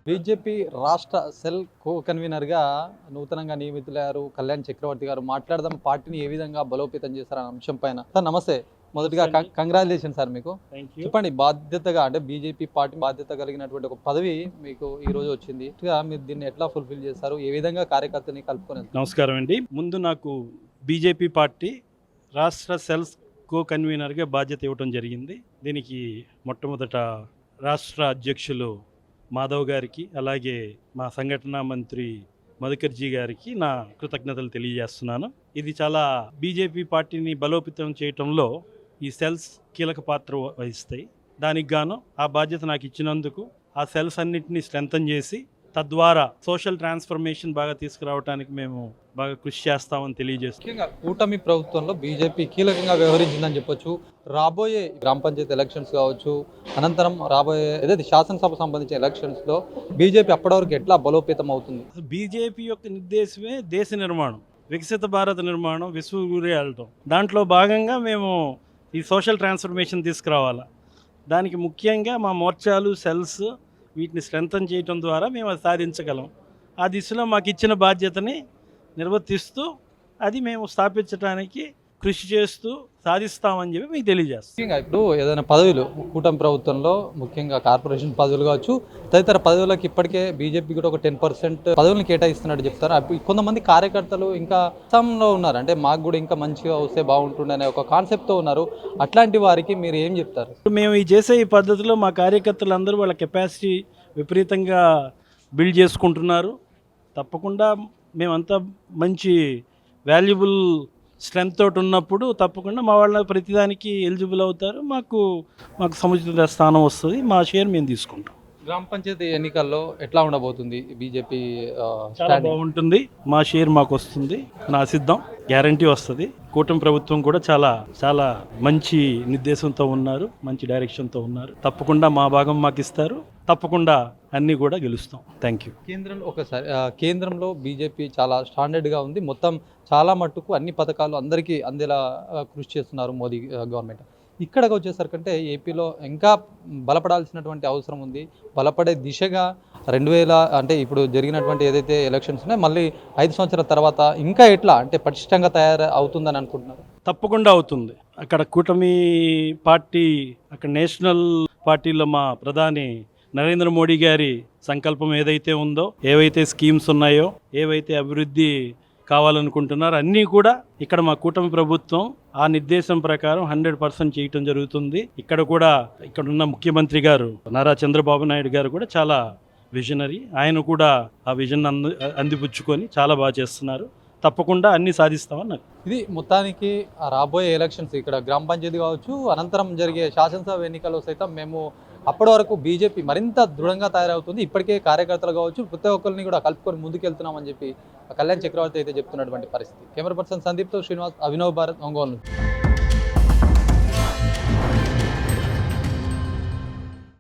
BJP రాష్ట్ర cell కో కన్వీనర్గా నూతనంగా నియమితులయ్యారు కళ్యాణ్ చక్రవర్తి గారు. మాట్లాడదాం పార్టీని ఏ విధంగా బలోపేతం చేశారనే అంశం పైన. సార్ నమస్తే. మొదటిగా కంగ్రాచులేషన్ సార్. మీకు చెప్పండి, బాధ్యతగా అంటే బీజేపీ పార్టీ బాధ్యత కలిగినటువంటి ఒక పదవి మీకు ఈ రోజు వచ్చింది. మీరు దీన్ని ఎట్లా ఫుల్ఫిల్ చేస్తారు, ఏ విధంగా కార్యకర్తని కలుపుకొని? నమస్కారం అండి. ముందు నాకు బీజేపీ పార్టీ రాష్ట్ర సెల్స్ కో కన్వీనర్గా బాధ్యత ఇవ్వడం జరిగింది. దీనికి మొట్టమొదట రాష్ట్ర అధ్యక్షులు మాధవ్ గారికి, అలాగే మా సంఘటనా మంత్రి మధుకర్జీ గారికి నా కృతజ్ఞతలు తెలియజేస్తున్నాను. ఇది చాలా బీజేపీ పార్టీని బలోపేతం చేయటంలో ఈ సెల్స్ కీలక పాత్ర వహిస్తాయి. దానికి గాను ఆ బాధ్యత నాకు ఇచ్చినందుకు ఆ సెల్స్ అన్నింటినీ స్ట్రెంథన్ చేసి తద్వారా సోషల్ ట్రాన్స్ఫర్మేషన్ బాగా తీసుకురావడానికి మేము బాగా కృషి చేస్తామని తెలియజేస్తాం. ముఖ్యంగా కూటమి ప్రభుత్వంలో బీజేపీ కీలకంగా వ్యవహరించిందని చెప్పొచ్చు. రాబోయే గ్రామ పంచాయతీ ఎలక్షన్స్ కావచ్చు, అనంతరం రాబోయే ఏదైతే శాసనసభ సంబంధించిన ఎలక్షన్స్లో బీజేపీ అప్పటివరకు ఎట్లా బలోపేతం అవుతుంది? బీజేపీ యొక్క నిర్దేశమే దేశ నిర్మాణం, వికసిత భారత నిర్మాణం, విశ్వగురి వెళ్ళటం. దాంట్లో భాగంగా మేము ఈ సోషల్ ట్రాన్స్ఫర్మేషన్ తీసుకురావాలి. దానికి ముఖ్యంగా మా మోర్చాలు, సెల్స్ వీటిని స్ట్రెంథన్ చేయడం ద్వారా మేము అది సాధించగలం. ఆ దిశలో మాకు ఇచ్చిన బాధ్యతని నిర్వర్తిస్తూ అది మేము స్థాపించడానికి కృషి చేస్తూ సాధిస్తామని చెప్పి మీకు తెలియజేస్తాం. ముఖ్యంగా ఇప్పుడు ఏదైనా పదవులు కూటమి ప్రభుత్వంలో ముఖ్యంగా కార్పొరేషన్ పదవులు కావచ్చు, తదితర పదవులకు ఇప్పటికే బీజేపీ కూడా ఒక 10% పదవులను కేటాయిస్తున్నట్టు చెప్తారు. కొంతమంది కార్యకర్తలు ఇంకా అస్సాంలో ఉన్నారు, అంటే మాకు కూడా ఇంకా మంచిగా వస్తే బాగుంటుండే అనే ఒక కాన్సెప్ట్తో ఉన్నారు. అట్లాంటి వారికి మీరు ఏం చెప్తారు? మేము ఈ చేసే ఈ పద్ధతిలో మా కార్యకర్తలందరూ వాళ్ళ కెపాసిటీ విపరీతంగా బిల్డ్ చేసుకుంటున్నారు. తప్పకుండా మేమంతా మంచి వాల్యుబుల్ స్ట్రెంత్ తోటి ఉన్నప్పుడు తప్పకుండా మా వాళ్ళ ప్రతిదానికి ఎలిజిబుల్ అవుతారు. మాకు సముచిత స్థానం వస్తుంది. మా షేర్ మేము తీసుకుంటాం. గ్రామ పంచాయతీ ఎన్నికల్లో ఎట్లా ఉండబోతుంది బీజేపీ? చాలా బాగుంటుంది. మా షేర్ మాకు వస్తుంది అని ఆశిద్దాం. గ్యారంటీ వస్తుంది. కూటమి ప్రభుత్వం కూడా చాలా చాలా మంచి నిర్దేశంతో ఉన్నారు, మంచి డైరెక్షన్తో ఉన్నారు. తప్పకుండా మా భాగం మాకు ఇస్తారు. తప్పకుండా అన్నీ కూడా గెలుస్తాం. Thank you. కేంద్రంలో బీజేపీ చాలా స్టాండర్డ్గా ఉంది. మొత్తం చాలా మట్టుకు అన్ని పథకాలు అందరికీ అందేలా కృషి చేస్తున్నారు మోదీ గవర్నమెంట్. ఇక్కడికి వచ్చేసరికంటే ఏపీలో ఇంకా బలపడాల్సినటువంటి అవసరం ఉంది. బలపడే దిశగా 2000 అంటే ఇప్పుడు జరిగినటువంటి ఏదైతే ఎలక్షన్స్ ఉన్నాయో మళ్ళీ 5 సంవత్సరాల తర్వాత ఇంకా ఎట్లా అంటే పటిష్టంగా తయారు అవుతుందని అనుకుంటున్నారు? తప్పకుండా అవుతుంది. అక్కడ కూటమి పార్టీ, అక్కడ నేషనల్ పార్టీలో మా ప్రధాని నరేంద్ర మోడీ గారి సంకల్పం ఏదైతే ఉందో, ఏవైతే స్కీమ్స్ ఉన్నాయో, ఏవైతే అభివృద్ధి కావాలనుకుంటున్నారో అన్నీ కూడా ఇక్కడ మా కూటమి ప్రభుత్వం ఆ నిర్దేశం ప్రకారం 100% చేయటం జరుగుతుంది. ఇక్కడున్న ముఖ్యమంత్రి గారు నారా చంద్రబాబు నాయుడు గారు కూడా చాలా విజనరీ. ఆయన కూడా ఆ విజన్ అందిపుచ్చుకొని చాలా బాగా చేస్తున్నారు. తప్పకుండా అన్ని సాధిస్తామని నాకు. ఇది మొత్తానికి రాబోయే ఎలక్షన్స్ ఇక్కడ గ్రామ పంచాయతీ కావచ్చు, అనంతరం జరిగే శాసనసభ ఎన్నికల్లో సైతం మేము అప్పటి వరకు బీజేపీ మరింత దృఢంగా తయారవుతుంది. ఇప్పటికే కార్యకర్తలు కావచ్చు ప్రతి ఒక్కరిని కూడా కలుపుకొని ముందుకెళ్తున్నామని చెప్పి కళ్యాణ్ చక్రవర్తి అయితే చెప్తున్నటువంటి పరిస్థితి. కెమెరా పర్సన్ సందీప్తో శ్రీనివాస్, అభినవ్ భారత్, ఒంగోలు.